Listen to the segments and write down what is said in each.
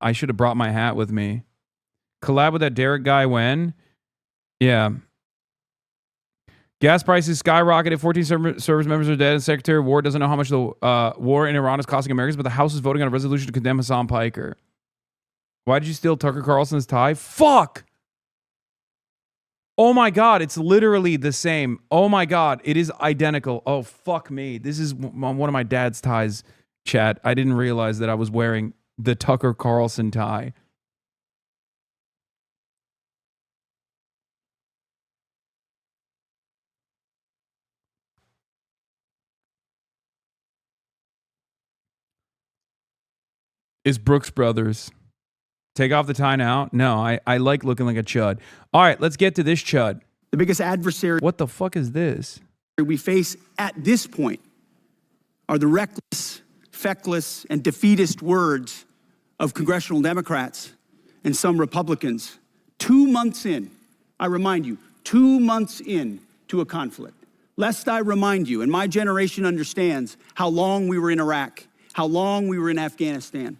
I should have brought my hat with me. Collab with that Derek guy when? Yeah. Gas prices skyrocketed. 14 service members are dead. And Secretary of War doesn't know how much the war in Iran is costing Americans, but the House is voting on a resolution to condemn Hassan Piker. Why did you steal Tucker Carlson's tie? Fuck! Oh my God, it's literally the same. Oh my God, it is identical. Oh, fuck me. This is one of my dad's ties, chat. I didn't realize that I was wearing the Tucker Carlson tie. It's Brooks Brothers. Take off the tie now? No, I like looking like a chud. All right, let's get to this chud. The biggest adversary. What the fuck is this? We face at this point are the reckless, feckless, and defeatist words of congressional Democrats and some Republicans 2 months in, I remind you, 2 months in to a conflict. Lest I remind you, and my generation understands how long we were in Iraq, how long we were in Afghanistan,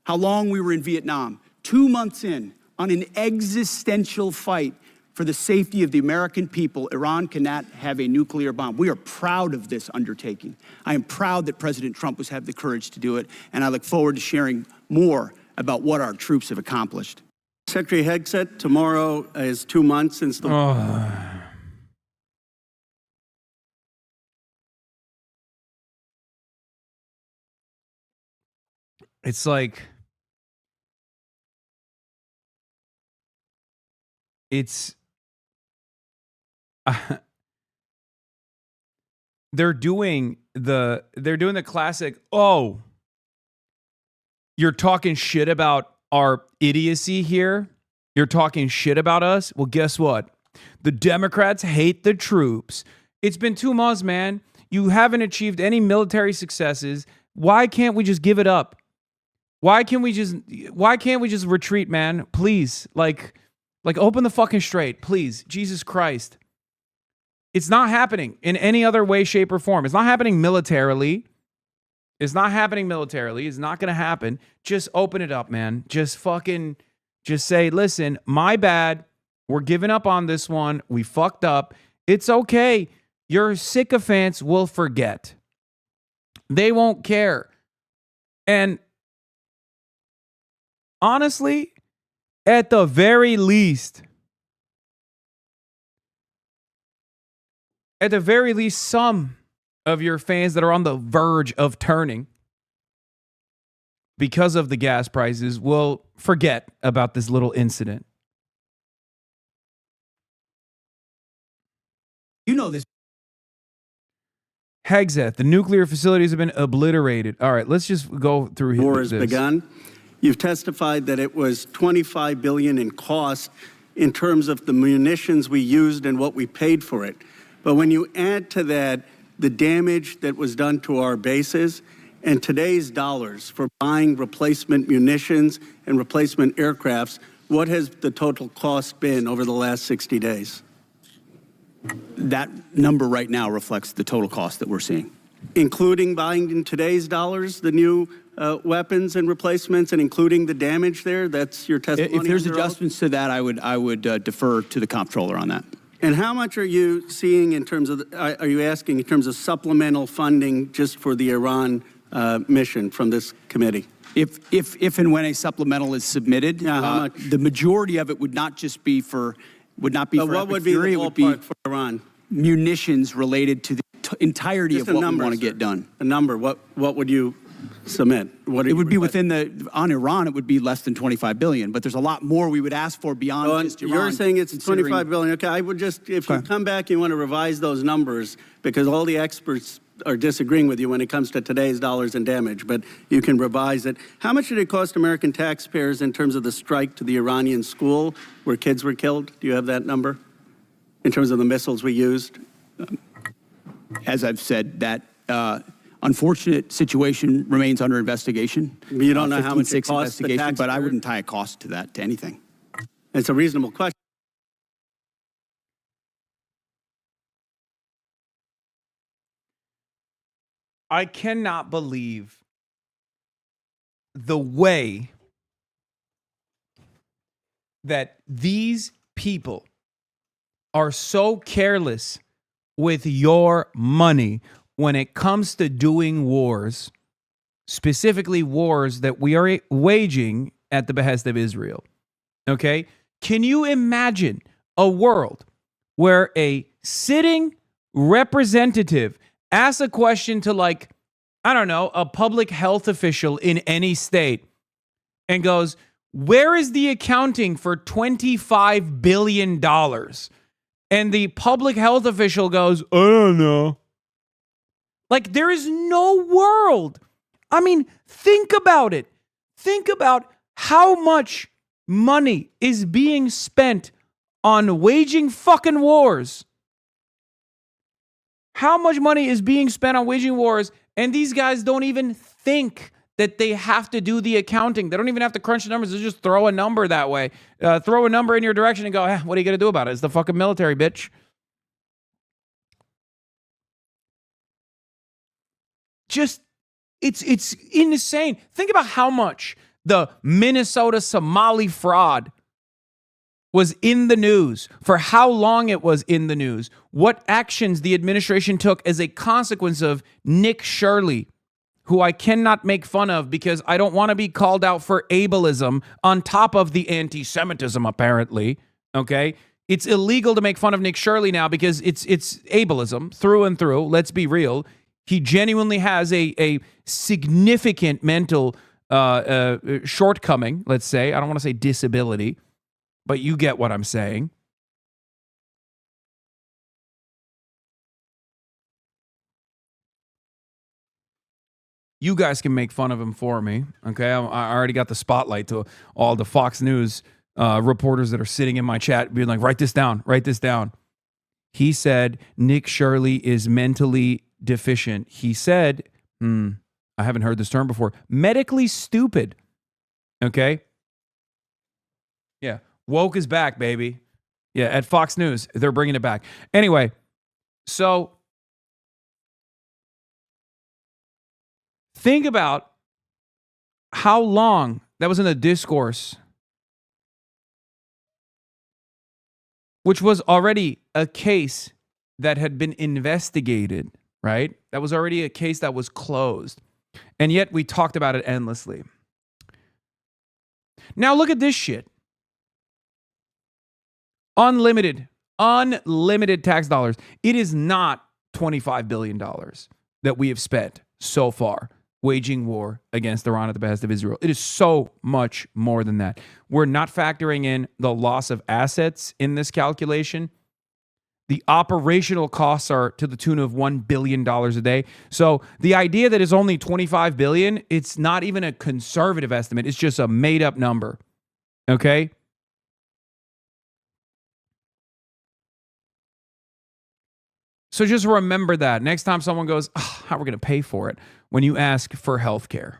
how long we were in Vietnam. 2 months in on an existential fight for the safety of the American people, Iran cannot have a nuclear bomb. We are proud of this undertaking. I am proud that President Trump has had the courage to do it, and I look forward to sharing more about what our troops have accomplished. Secretary Hegseth, tomorrow is 2 months since the... It's like... It's... they're doing the classic, oh, you're talking shit about our idiocy here? You're talking shit about us? Well, guess what? The Democrats hate the troops. It's been 2 months, man. You haven't achieved any military successes. Why can't we just give it up? Why can't we just retreat, man? Please, like open the fucking straight, please. Jesus Christ. It's not happening in any other way, shape, or form. It's not happening militarily. It's not happening militarily. It's not going to happen. Just open it up, man. Just say, listen, my bad. We're giving up on this one. We fucked up. It's okay. Your sycophants will forget. They won't care. And honestly, at the very least, some of your fans that are on the verge of turning because of the gas prices will forget about this little incident. You know this. Hegseth, the nuclear facilities have been obliterated. All right, let's just go through here. War has begun. You've testified that it was $25 billion in cost in terms of the munitions we used and what we paid for it. But when you add to that the damage that was done to our bases and today's dollars for buying replacement munitions and replacement aircrafts, what has the total cost been over the last 60 days? That number right now reflects the total cost that we're seeing. Including buying in today's dollars the new weapons and replacements and including the damage there? That's your testimony? If there's adjustments to that, I would defer to the comptroller on that. And how much are you seeing in terms of, are you asking in terms of supplemental funding just for the Iran mission from this committee? If and when a supplemental is submitted, how much? The majority of it would not just be for, What would be the ballpark for Iran? Munitions related to the entirety Just of what number, we want to sir. get done. A number, what would you submit? It would be within on Iran, it would be less than $25 billion, but there's a lot more we would ask for beyond just Iran. You're saying it's $25 billion. Okay, I would just, if you come back, you want to revise those numbers because all the experts are disagreeing with you when it comes to today's dollars and damage, but you can revise it. How much did it cost American taxpayers in terms of the strike to the Iranian school where kids were killed? Do you have that number in terms of the missiles we used? As I've said, that unfortunate situation remains under investigation. You don't know how much it costs the taxpayer? But I wouldn't tie a cost to that, to anything. It's a reasonable question. I cannot believe the way that these people are so careless with your money when it comes to doing wars, specifically wars that we are waging at the behest of Israel. Okay? Can you imagine a world where a sitting representative asks a question to, like, I don't know, a public health official in any state and goes, where is the accounting for $25 billion? And the public health official goes, I don't know. Like, there is no world. I mean, think about it. Think about how much money is being spent on waging fucking wars. How much money is being spent on waging wars, and these guys don't even think that they have to do the accounting. They don't even have to crunch the numbers. They just throw a number that way. Throw a number in your direction and go, what are you going to do about it? It's the fucking military, bitch. Just, it's insane. Think about how much the Minnesota Somali fraud was in the news, for how long it was in the news, what actions the administration took as a consequence of Nick Shirley, who I cannot make fun of because I don't want to be called out for ableism on top of the anti-Semitism, apparently. Okay? It's illegal to make fun of Nick Shirley now because it's ableism through and through. Let's be real. He genuinely has a significant mental shortcoming, let's say. I don't want to say disability, but you get what I'm saying. You guys can make fun of him for me, okay? I already got the spotlight to all the Fox News reporters that are sitting in my chat being like, write this down, write this down. He said Nick Shirley is mentally deficient. He said, I haven't heard this term before, medically stupid, okay? Yeah, woke is back, baby. Yeah, at Fox News, they're bringing it back. Anyway, so think about how long that was in the discourse, which was already a case that had been investigated, right? That was already a case that was closed. And yet we talked about it endlessly. Now look at this shit. Unlimited tax dollars. It is not $25 billion that we have spent so far waging war against Iran at the behest of Israel. It is so much more than that. We're not factoring in the loss of assets in this calculation. The operational costs are to the tune of $1 billion a day. So the idea that it's only $25 billion, it's not even a conservative estimate. It's just a made up number. Okay? So just remember that. Next time someone goes, how are we going to pay for it? When you ask for healthcare,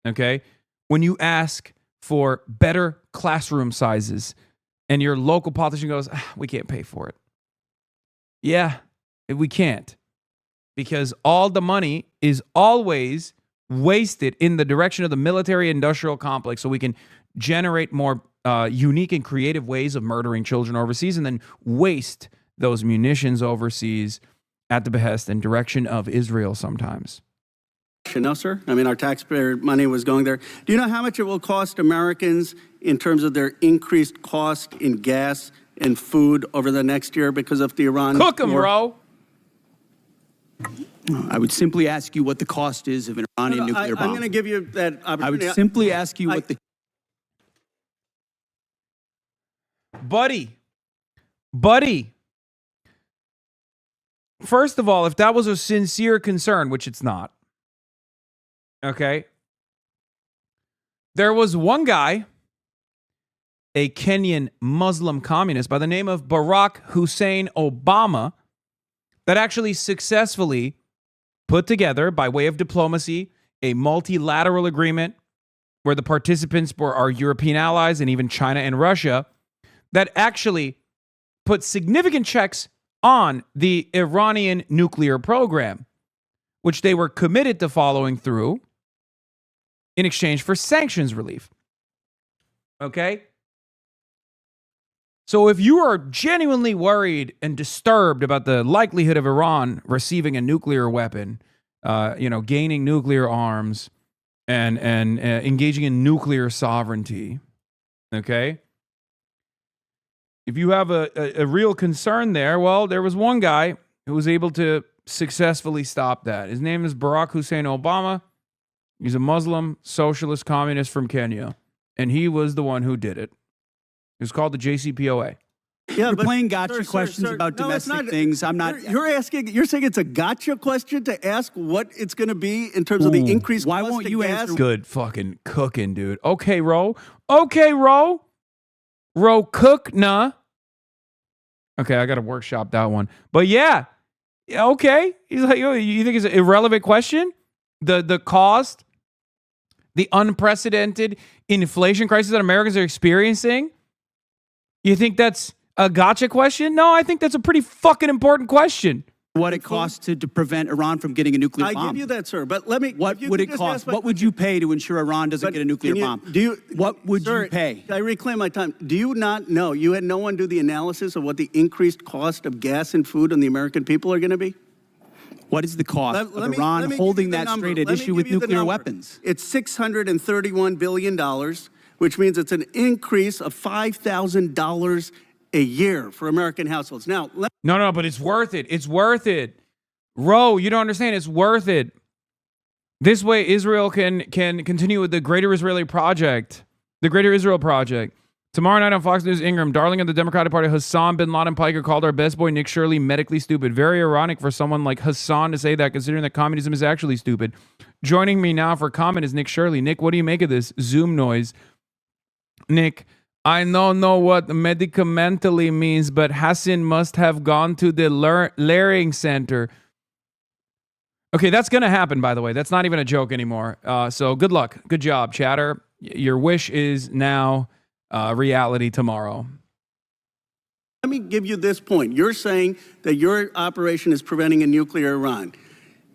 okay? When you ask for better classroom sizes and your local politician goes, we can't pay for it. Yeah, we can't. Because all the money is always wasted in the direction of the military-industrial complex so we can generate more unique and creative ways of murdering children overseas and then waste those munitions overseas at the behest and direction of Israel sometimes. No, sir. I mean, our taxpayer money was going there. Do you know how much it will cost Americans in terms of their increased cost in gas and food over the next year because of the Iran Cook 'em, war? bro. I would simply ask you what the cost is of an Iranian nuclear bomb. I'm going to give you that opportunity. I would simply ask you what the... Buddy. First of all, if that was a sincere concern, which it's not, okay, there was one guy, a Kenyan Muslim communist by the name of Barack Hussein Obama, that actually successfully put together, by way of diplomacy, a multilateral agreement where the participants were our European allies and even China and Russia, that actually put significant checks on the Iranian nuclear program, which they were committed to following through in exchange for sanctions relief. Okay? So if you are genuinely worried and disturbed about the likelihood of Iran receiving a nuclear weapon, gaining nuclear arms and engaging in nuclear sovereignty, okay? If you have a real concern there, well, there was one guy who was able to successfully stop that. His name is Barack Hussein Obama. He's a Muslim socialist communist from Kenya, and he was the one who did it. It was called the JCPOA. Yeah, you're playing gotcha questions about domestic things. I'm not. You're saying it's a gotcha question to ask what it's going to be in terms of the increased why cost won't of you gas? answer? Good fucking cooking, dude. Okay, Ro. Okay, Ro. Ro cook, nah. Okay, I got to workshop that one. But yeah, okay. He's like, yo, you think it's an irrelevant question? The cost, the unprecedented inflation crisis that Americans are experiencing? You think that's a gotcha question? No, I think that's a pretty fucking important question. What it costs to prevent Iran from getting a nuclear bomb. I give you that, sir. But let me. What would it cost? What would you pay to ensure Iran doesn't get a nuclear bomb? What would you pay? I reclaim my time. Do you not know? You had no one do the analysis of what the increased cost of gas and food on the American people are going to be? What is the cost of Iran holding that straight at issue with nuclear weapons? It's $631 billion, which means it's an increase of $5,000 a year for American households. Now, No, but it's worth it. It's worth it. Ro, you don't understand. It's worth it. This way, Israel can continue with the Greater Israeli Project, the Greater Israel Project. Tomorrow night on Fox News, Ingram, darling of the Democratic Party, Hassan bin Laden Piker called our best boy Nick Shirley medically stupid. Very ironic for someone like Hassan to say that, considering that communism is actually stupid. Joining me now for comment is Nick Shirley. Nick, what do you make of this Zoom noise? Nick, I don't know what medicamentally means, but Hassan must have gone to the Learning Center. Okay, that's going to happen, by the way. That's not even a joke anymore. So good luck. Good job, chatter. Your wish is now reality tomorrow. let me give you this point. You're saying that your operation is preventing a nuclear Iran.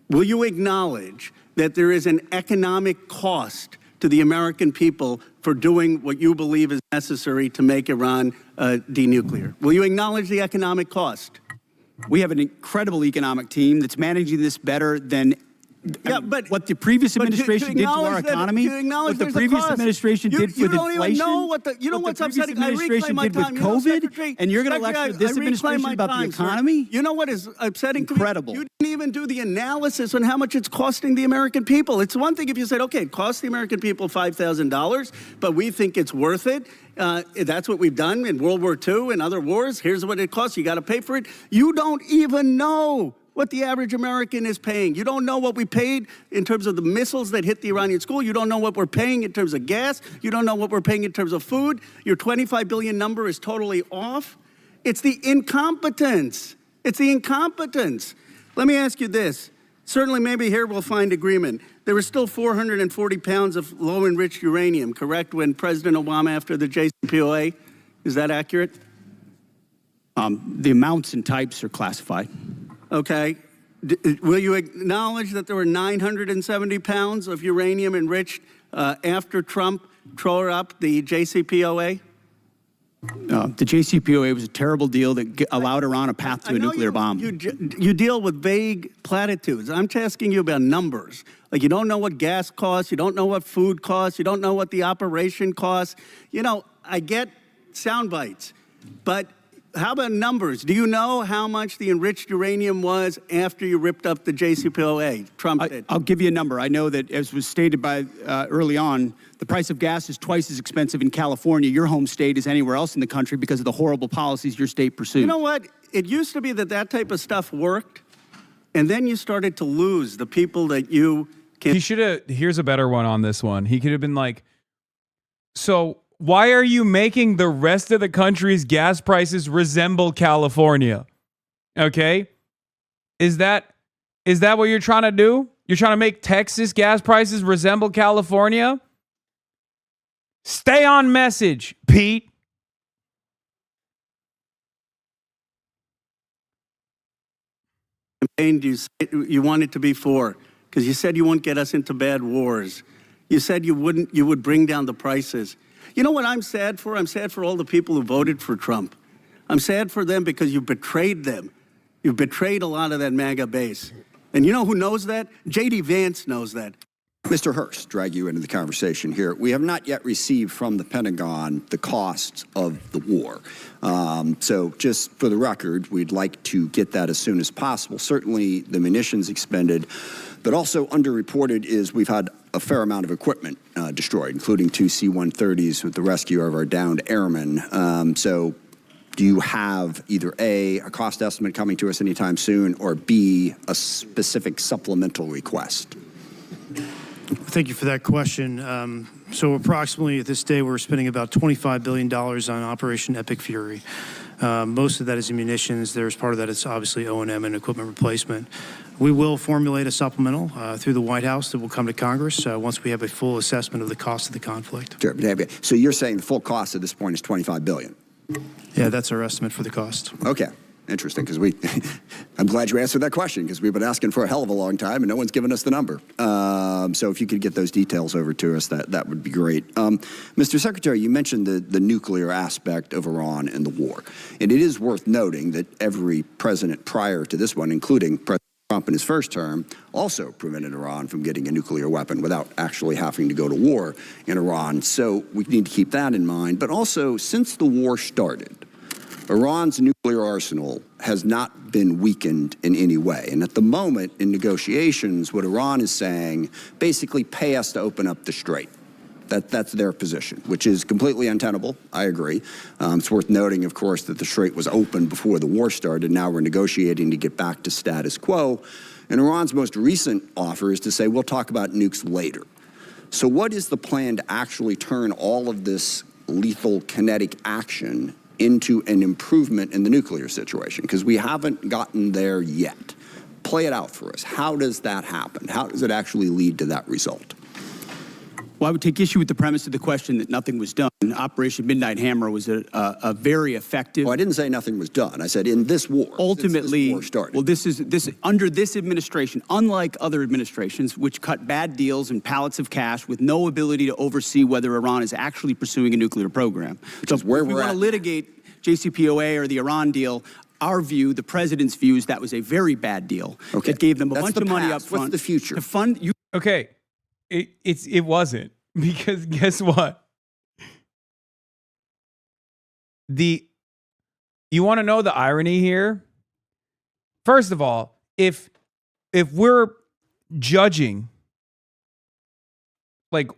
Will you acknowledge that there is an economic cost to the American people for doing what you believe is necessary to make Iran denuclear? Will you acknowledge the economic cost? We have an incredible economic team that's managing this better than but what the previous administration did to our that, economy, what the previous administration did with inflation, don't even know what the, you know what what's the previous upsetting? administration did with COVID, and you're going to lecture this administration about the economy? You know what is upsetting Incredible. to me? You didn't even do the analysis on how much it's costing the American people. It's one thing if you said, okay, it costs the American people $5,000, but we think it's worth it. That's what we've done in World War II and other wars. Here's what it costs. You got to pay for it. You don't even know what the average American is paying. You don't know what we paid in terms of the missiles that hit the Iranian school. You don't know what we're paying in terms of gas. You don't know what we're paying in terms of food. Your 25 billion number is totally off. It's the incompetence. It's the incompetence. Let me ask you this. Certainly, maybe here we'll find agreement. There was still 440 pounds of low-enriched uranium, correct, when President Obama, after the JCPOA? Is that accurate? The amounts and types are classified. Okay. Will you acknowledge that there were 970 pounds of uranium enriched after Trump tore up the JCPOA? The JCPOA was a terrible deal that allowed Iran a path to a nuclear bomb. You deal with vague platitudes. I'm asking you about numbers. Like you don't know what gas costs, you don't know what food costs, you don't know what the operation costs. You know, I get sound bites, but how about numbers? Do you know how much the enriched uranium was after you ripped up the JCPOA? Trump did. I'll give you a number. I know that, as was stated by early on, the price of gas is twice as expensive in California, your home state, as anywhere else in the country because of the horrible policies your state pursued. You know what? It used to be that type of stuff worked, and then you started to lose the people that you can. He should have. Here's a better one on this one. He could have been like, so why are you making the rest of the country's gas prices resemble California? Okay? Is that what you're trying to do? You're trying to make Texas gas prices resemble California? Stay on message, Pete. You wanted to be for, because you said you wouldn't get us into bad wars. You said you would bring down the prices. You know what I'm sad for? I'm sad for all the people who voted for Trump. I'm sad for them because you betrayed them. You've betrayed a lot of that MAGA base. And you know who knows that? J.D. Vance knows that. Mr. Hurst, drag you into the conversation here. We have not yet received from the Pentagon the costs of the war. So just for the record, we'd like to get that as soon as possible. Certainly the munitions expended, but also underreported is we've had a fair amount of equipment destroyed, including 2 C-130s with the rescue of our downed airmen. So do you have either A, a cost estimate coming to us anytime soon, or B, a specific supplemental request? Thank you for that question. So approximately at this day, we're spending about $25 billion on Operation Epic Fury. Most of that is munitions. There's part of that is obviously O&M and equipment replacement. We will formulate a supplemental through the White House that will come to Congress once we have a full assessment of the cost of the conflict. Sure. So you're saying the full cost at this point is $25 billion? Yeah, that's our estimate for the cost. Okay. Interesting, because I'm glad you answered that question, because we've been asking for a hell of a long time, and no one's given us the number. So if you could get those details over to us, that would be great. Mr. Secretary, you mentioned the nuclear aspect of Iran and the war. And it is worth noting that every president prior to this one, including President Trump in his first term, also prevented Iran from getting a nuclear weapon without actually having to go to war in Iran. So we need to keep that in mind. But also, since the war started, Iran's nuclear arsenal has not been weakened in any way. And at the moment, in negotiations, what Iran is saying, basically pay us to open up the strait. That's their position, which is completely untenable. I agree. It's worth noting, of course, that the strait was open before the war started. Now we're negotiating to get back to status quo. And Iran's most recent offer is to say, we'll talk about nukes later. So what is the plan to actually turn all of this lethal kinetic action into an improvement in the nuclear situation? Because we haven't gotten there yet. Play it out for us. How does that happen? How does it actually lead to that result? Well, I would take issue with the premise of the question that nothing was done. Operation Midnight Hammer was a very effective. Well, I didn't say nothing was done. I said in this war. Ultimately, this war started. well, this under this administration, unlike other administrations, which cut bad deals and pallets of cash with no ability to oversee whether Iran is actually pursuing a nuclear program. Which is where if we we're want at. to litigate JCPOA or the Iran deal, our view, the president's view, is that was a very bad deal. Okay. That gave them a That's bunch the of money up past. front. What's the future? To fund you. Okay, it wasn't, because guess what? You want to know the irony here? First of all, if we're judging like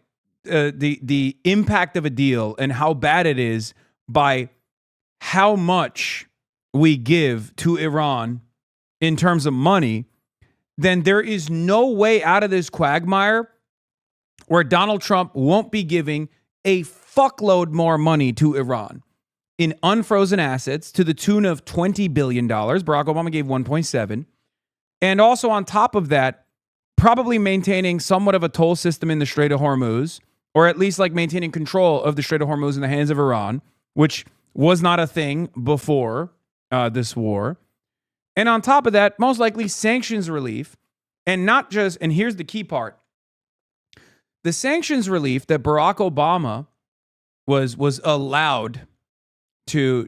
the impact of a deal and how bad it is by how much we give to Iran in terms of money, then there is no way out of this quagmire where Donald Trump won't be giving a fuckload more money to Iran in unfrozen assets to the tune of $20 billion. Barack Obama gave 1.7. And also on top of that, probably maintaining somewhat of a toll system in the Strait of Hormuz, or at least like maintaining control of the Strait of Hormuz in the hands of Iran, which was not a thing before this war. And on top of that, most likely sanctions relief, and not just, and here's the key part, the sanctions relief that Barack Obama was allowed to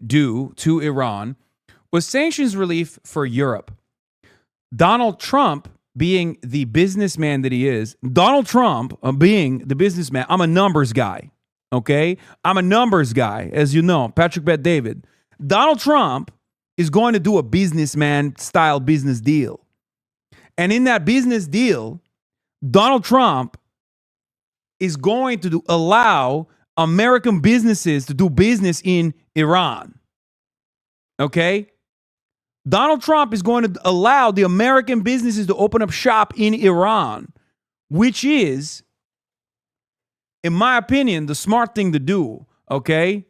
do to Iran was sanctions relief for Europe. Donald Trump, being the businessman that he is, Donald Trump being the businessman, I'm a numbers guy, okay? I'm a numbers guy, as you know, Patrick Bet David. Donald Trump is going to do a businessman-style business deal. And in that business deal, Donald Trump is going to allow American businesses to do business in Iran. Okay? Donald Trump is going to allow the American businesses to open up shop in Iran, which is, in my opinion, the smart thing to do. Okay?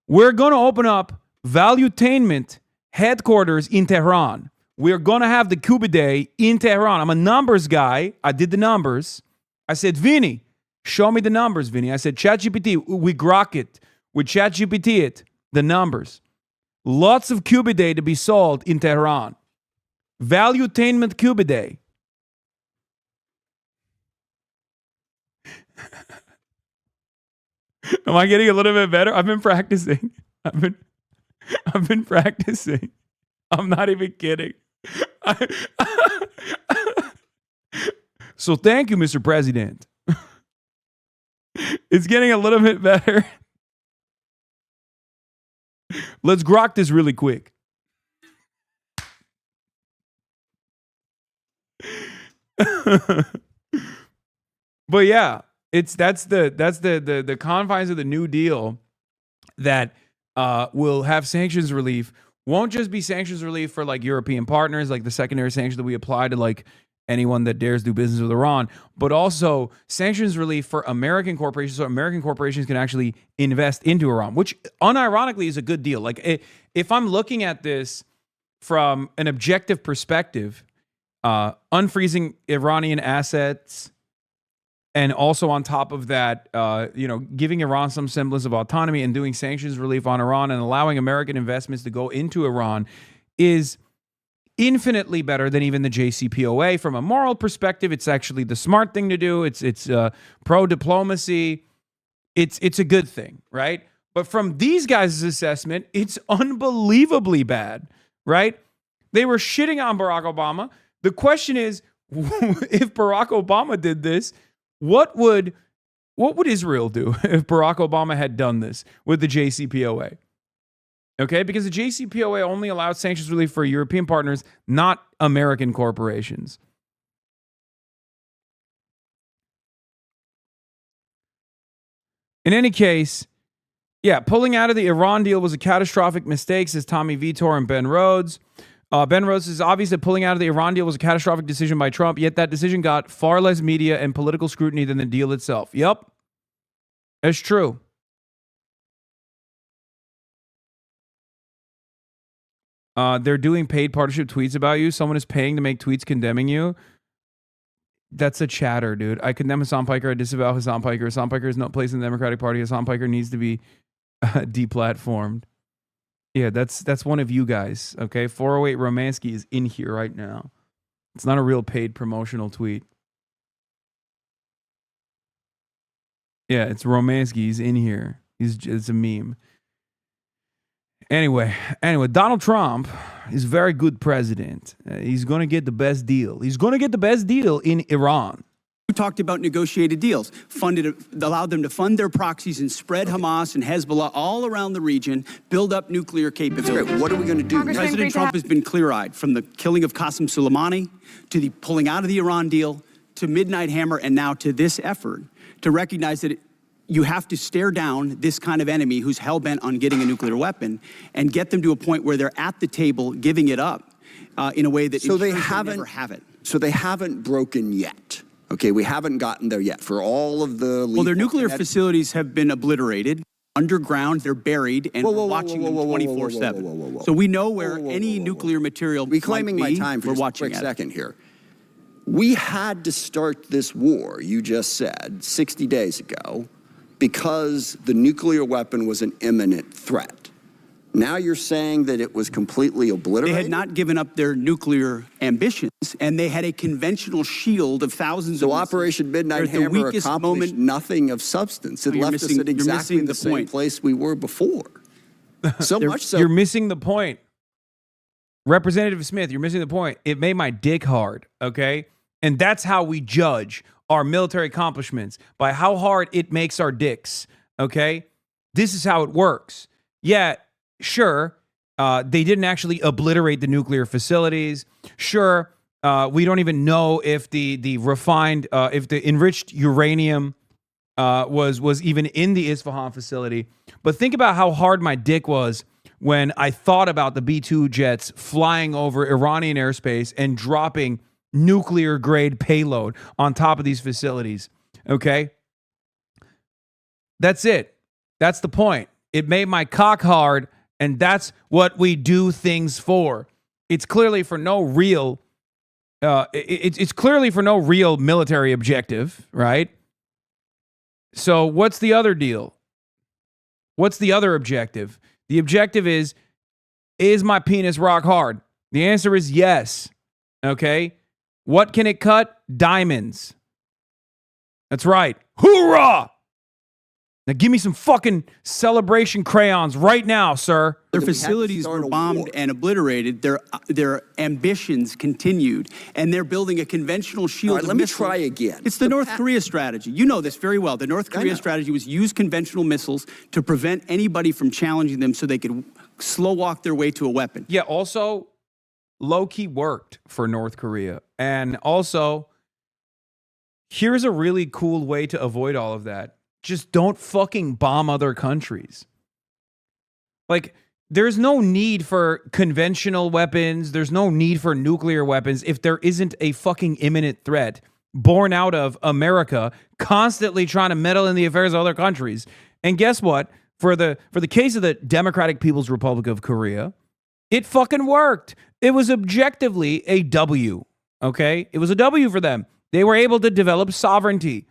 We're going to open up Valuetainment headquarters in Tehran. We're going to have the Cuba Day in Tehran. I'm a numbers guy. I did the numbers. I said, Vinny, show me the numbers, Vinny. I said, ChatGPT, we grok it. We ChatGPT it, the numbers. Lots of Cuba Day to be sold in Tehran. Valuetainment Cuba Day. Am I getting a little bit better? I've been practicing. I've been practicing. I'm not even kidding. So thank you, Mr. President. It's getting a little bit better. Let's grok this really quick. But yeah, that's the confines of the New Deal that will have sanctions relief. Won't just be sanctions relief for like European partners, like the secondary sanctions that we apply to like anyone that dares do business with Iran, but also sanctions relief for American corporations, so American corporations can actually invest into Iran, which unironically is a good deal. Like if I'm looking at this from an objective perspective, unfreezing Iranian assets, and also on top of that, giving Iran some semblance of autonomy and doing sanctions relief on Iran and allowing American investments to go into Iran is infinitely better than even the JCPOA. From a moral perspective, it's actually the smart thing to do. It's pro-diplomacy. It's a good thing, right? But from these guys' assessment, it's unbelievably bad, right? They were shitting on Barack Obama. The question is, if Barack Obama did this, what would Israel do if Barack Obama had done this with the JCPOA? Okay, because the JCPOA only allowed sanctions relief for European partners, not American corporations. In any case, yeah, pulling out of the Iran deal was a catastrophic mistake, says Tommy Vitor and Ben Rhodes. Ben Rhodes says, obvious that pulling out of the Iran deal was a catastrophic decision by Trump, yet that decision got far less media and political scrutiny than the deal itself. Yep, that's true. They're doing paid partnership tweets about you. Someone is paying to make tweets condemning you. That's a chatter, dude. I condemn Hassan Piker. I disavow Hassan Piker. Hassan Piker has no place in the Democratic Party. Hassan Piker needs to be deplatformed. Yeah, that's one of you guys. Okay, 408 Romansky is in here right now. It's not a real paid promotional tweet. Yeah, it's Romansky. He's in here. It's a meme. Anyway, Donald Trump is a very good president. He's going to get the best deal. He's going to get the best deal in Iran. We talked about negotiated deals, allowed them to fund their proxies and spread Hamas and Hezbollah all around the region, build up nuclear capabilities. What are we going to do? President Trump has been clear-eyed, from the killing of Qasem Soleimani to the pulling out of the Iran deal to Midnight Hammer and now to this effort to recognize that you have to stare down this kind of enemy who's hell-bent on getting a nuclear weapon and get them to a point where they're at the table giving it up in a way that so they never have it. So they haven't broken yet. Okay, we haven't gotten there yet for all of the... Well, their nuclear facilities have been obliterated. Underground, they're buried, and we're watching them 24/7. So we know where any nuclear material reclaiming might be. my time for we're just a quick second here. We had to start this war, you just said, 60 days ago, because the nuclear weapon was an imminent threat. Now you're saying that it was completely obliterated? They had not given up their nuclear ambitions, and they had a conventional shield of thousands of missiles. So Operation Midnight Hammer accomplished nothing of substance. It left us at exactly the same place we were before. So much so. You're missing the point. Representative Smith, you're missing the point. It made my dick hard, okay? And that's how we judge our military accomplishments, by how hard it makes our dicks, okay? This is how it works. Yeah, sure, they didn't actually obliterate the nuclear facilities. Sure, we don't even know if the refined, if the enriched uranium was even in the Isfahan facility. But think about how hard my dick was when I thought about the B-2 jets flying over Iranian airspace and dropping nuclear grade payload on top of these facilities. Okay? That's it. That's the point. It made my cock hard, and that's what we do things for. It's clearly for no real it's clearly for no real military objective, right? So what's the other deal? What's the other objective? The objective is my penis rock hard? The answer is yes. Okay? What can it cut? Diamonds. That's right. Hoorah! Now give me some fucking celebration crayons right now, sir. Their That we had to facilities start were a bombed war. and obliterated. Their ambitions continued, and they're building a conventional shield. All right, of let me missiles. try again. It's the North Korea strategy. You know this very well. The North I Korea know. strategy was use conventional missiles to prevent anybody from challenging them, so they could slow walk their way to a weapon. Yeah, also, low-key worked for North Korea. And also, here's a really cool way to avoid all of that. Just don't fucking bomb other countries. Like, there's no need for conventional weapons. There's no need for nuclear weapons if there isn't a fucking imminent threat born out of America constantly trying to meddle in the affairs of other countries. And guess what? For the case of the Democratic People's Republic of Korea, it fucking worked. It was objectively a W, okay? It was a W for them. They were able to develop sovereignty.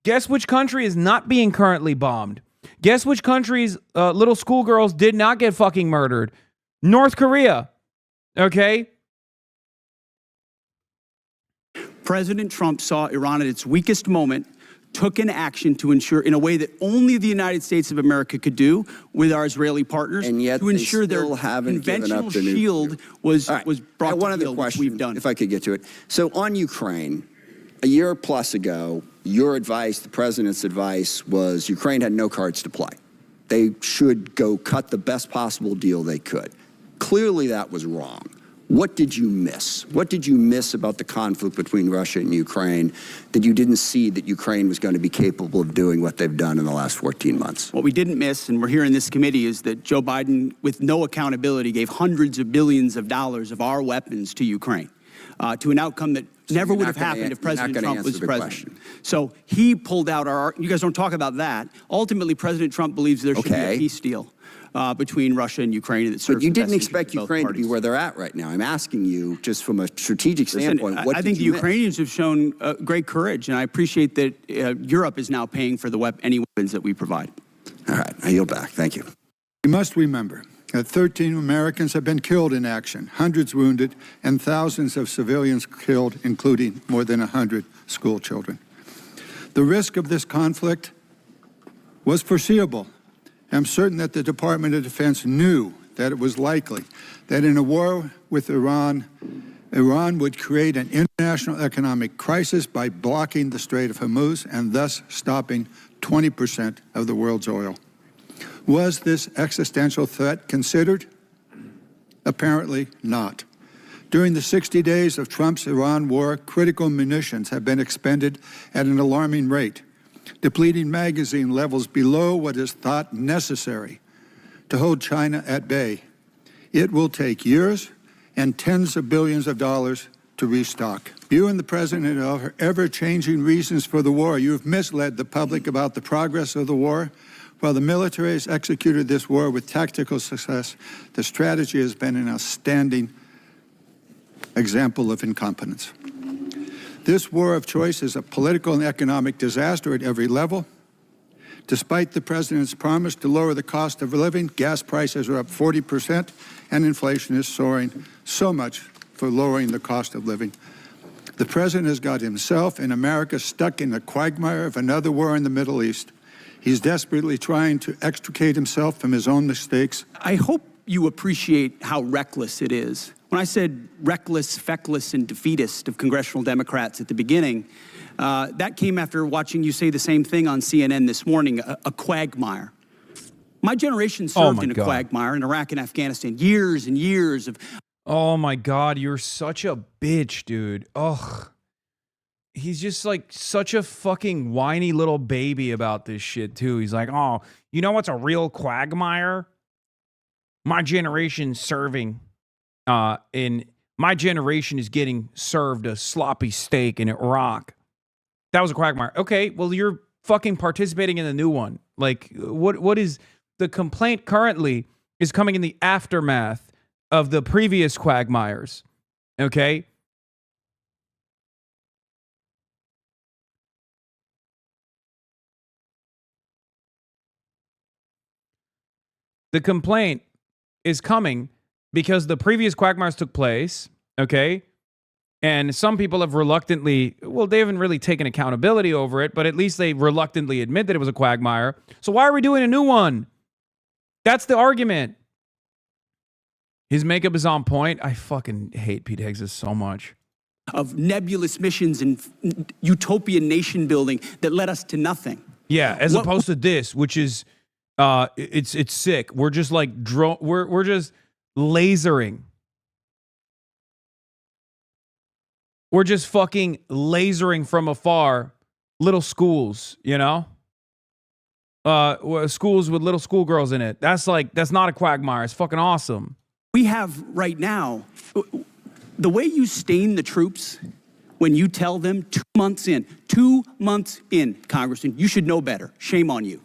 Guess which country is not being currently bombed? Guess which country's little schoolgirls did not get fucking murdered? North Korea, okay? President Trump saw Iran at its weakest moment, took an action to ensure, in a way that only the United States of America could do with our Israeli partners, And yet to they ensure their still haven't given conventional up the nuclear. shield was All right. was I brought have to one other heel, which question, we've done. if I could get to it. So on Ukraine, a year plus ago, your advice, the president's advice, was Ukraine had no cards to play. They should go cut the best possible deal they could. Clearly that was wrong. What did you miss? What did you miss about the conflict between Russia and Ukraine that you didn't see that Ukraine was going to be capable of doing what they've done in the last 14 months? What we didn't miss, and we're here in this committee, is that Joe Biden, with no accountability, gave hundreds of billions of dollars of our weapons to Ukraine, to an outcome that never you're would not have gonna happened an- if you're not President gonna Trump was answer the president. question. So he pulled out our. You guys don't talk about that. Ultimately, President Trump believes there should be Okay. a peace deal between Russia and Ukraine that serves But you the best didn't interests expect of both Ukraine to be parties. where they're at right now. I'm asking you, just from a strategic Listen, standpoint, what I did think the you miss? Ukrainians have shown great courage, and I appreciate that Europe is now paying for any weapons that we provide. All right, I yield back. Thank you. We must remember that 13 Americans have been killed in action, hundreds wounded, and thousands of civilians killed, including more than 100 school children. The risk of this conflict was foreseeable. I'm certain that the Department of Defense knew that it was likely that in a war with Iran, Iran would create an international economic crisis by blocking the Strait of Hormuz and thus stopping 20% of the world's oil. Was this existential threat considered? Apparently not. During the 60 days of Trump's Iran war, critical munitions have been expended at an alarming rate, depleting magazine levels below what is thought necessary to hold China at bay. It will take years and tens of billions of dollars to restock. You and the president are ever-changing reasons for the war. You have misled the public about the progress of the war. While the military has executed this war with tactical success, the strategy has been an outstanding example of incompetence. This war of choice is a political and economic disaster at every level. Despite the president's promise to lower the cost of living, gas prices are up 40%, and inflation is soaring, so much for lowering the cost of living. The president has got himself and America stuck in the quagmire of another war in the Middle East. He's desperately trying to extricate himself from his own mistakes. I hope you appreciate how reckless it is. When I said reckless, feckless, and defeatist of congressional Democrats at the beginning, that came after watching you say the same thing on CNN this morning, a quagmire. My generation served my in a God. quagmire in Iraq and Afghanistan, years and years of. Oh my God, you're such a bitch, dude. Ugh. He's just like such a fucking whiny little baby about this shit, too. He's like, oh, you know what's a real quagmire? My generation serving in my generation is getting served a sloppy steak in Iraq. That was a quagmire. Okay, well, you're fucking participating in the new one. Like, what is the complaint currently is coming in the aftermath of the previous quagmires. Okay? The complaint is coming because the previous quagmires took place, okay? And some people have reluctantly, well, they haven't really taken accountability over it, but at least they reluctantly admit that it was a quagmire. So why are we doing a new one? That's the argument. His makeup is on point. I fucking hate Pete Hegseth so much. Of nebulous missions and utopian nation building that led us to nothing. Yeah, as opposed to this, which is, it's sick. We're just like, we're just lasering. We're just fucking lasering from afar little schools, you know? Schools with little schoolgirls in it. That's not a quagmire. It's fucking awesome. We have right now, the way you stain the troops when you tell them 2 months in, Congressman, you should know better. Shame on you.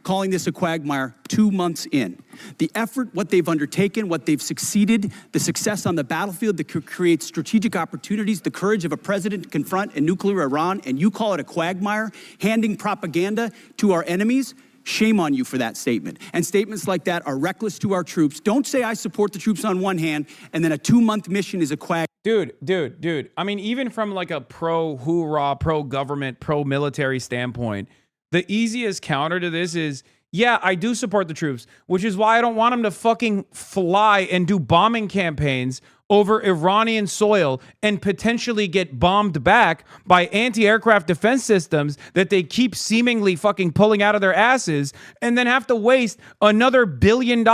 Calling this a quagmire 2 months in. The effort, what they've undertaken, what they've succeeded, the success on the battlefield that creates strategic opportunities, the courage of a president to confront a nuclear Iran, and you call it a quagmire, handing propaganda to our enemies. Shame on you for that statement. And statements like that are reckless to our troops. Don't say I support the troops on one hand, and then a 2-month mission is a quag. Dude. I mean, even from like a pro-hoorah, pro-government, pro-military standpoint, the easiest counter to this is, yeah, I do support the troops, which is why I don't want them to fucking fly and do bombing campaigns over Iranian soil and potentially get bombed back by anti-aircraft defense systems that they keep seemingly fucking pulling out of their asses, and then have to waste another $1 billion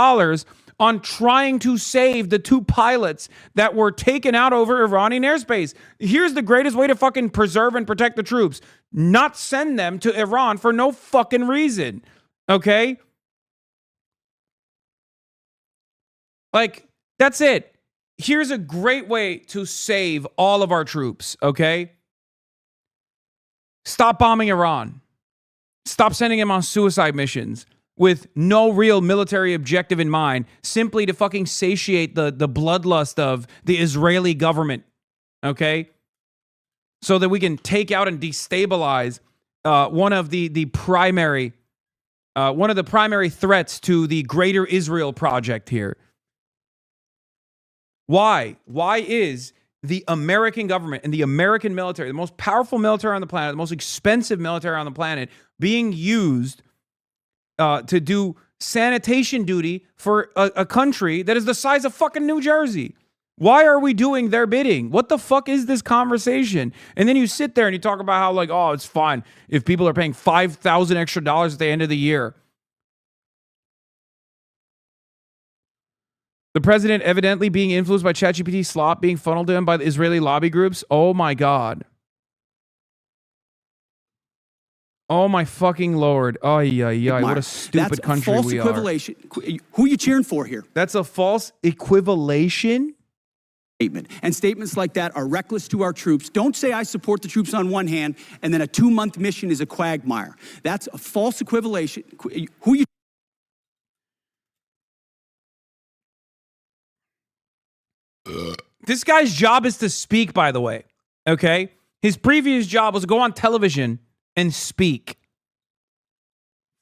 on trying to save the 2 pilots that were taken out over Iranian airspace. Here's the greatest way to fucking preserve and protect the troops. Not send them to Iran for no fucking reason. Okay? Like, that's it. Here's a great way to save all of our troops, okay? Stop bombing Iran. Stop sending them on suicide missions with no real military objective in mind, simply to fucking satiate the bloodlust of the Israeli government, okay? So that we can take out and destabilize one of the primary threats to the Greater Israel project here. Why? Why is the American government and the American military, the most powerful military on the planet, the most expensive military on the planet, being used to do sanitation duty for a country that is the size of fucking New Jersey? Why are we doing their bidding? What the fuck is this conversation? And then you sit there and you talk about how, like, oh, it's fine if people are paying $5,000 extra at the end of the year. The president evidently being influenced by ChatGPT slop being funneled to him by the Israeli lobby groups. Oh my God. Oh my fucking Lord. Oh yeah. What a stupid country we are. That's false equivalation. Who are you cheering for here? That's a false equivalation statement. And statements like that are reckless to our troops. Don't say I support the troops on one hand, and then a 2-month mission is a quagmire. That's a false equivalation. Who you? This guy's job is to speak, by the way. Okay? His previous job was to go on television and speak.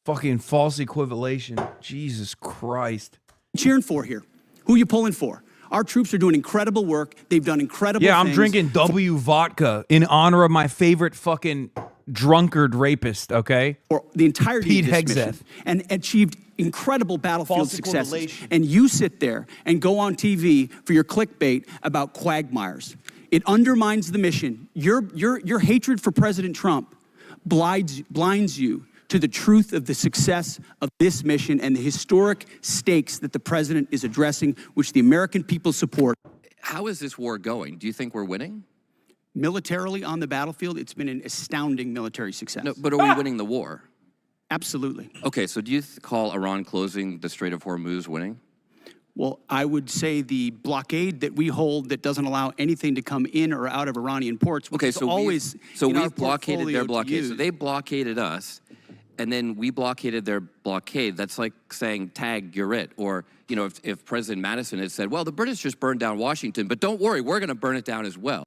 Fucking false equivalation. Jesus Christ. Cheering for here? Who are you pulling for? Our troops are doing incredible work. They've done incredible things. Yeah, I'm drinking W vodka in honor of my favorite fucking drunkard rapist, okay? For the entirety Pete of this Hegseth. mission, and achieved incredible battlefield False successes. equivalation. And you sit there and go on TV for your clickbait about quagmires. It undermines the mission. Your hatred for President Trump blinds you to the truth of the success of this mission and the historic stakes that the president is addressing, which the American people support. How is this war going? Do you think we're winning? Militarily on the battlefield, it's been an astounding military success. No, but are we winning the war? Absolutely. Okay, so do you call Iran closing the Strait of Hormuz winning? Well, I would say the blockade that we hold that doesn't allow anything to come in or out of Iranian ports, which Okay, is so always we've blockaded their blockade. So use. they blockaded us, and then we blockaded their blockade. That's like saying, tag, you're it. Or, you know, if President Madison had said, well, the British just burned down Washington, but don't worry, we're going to burn it down as well.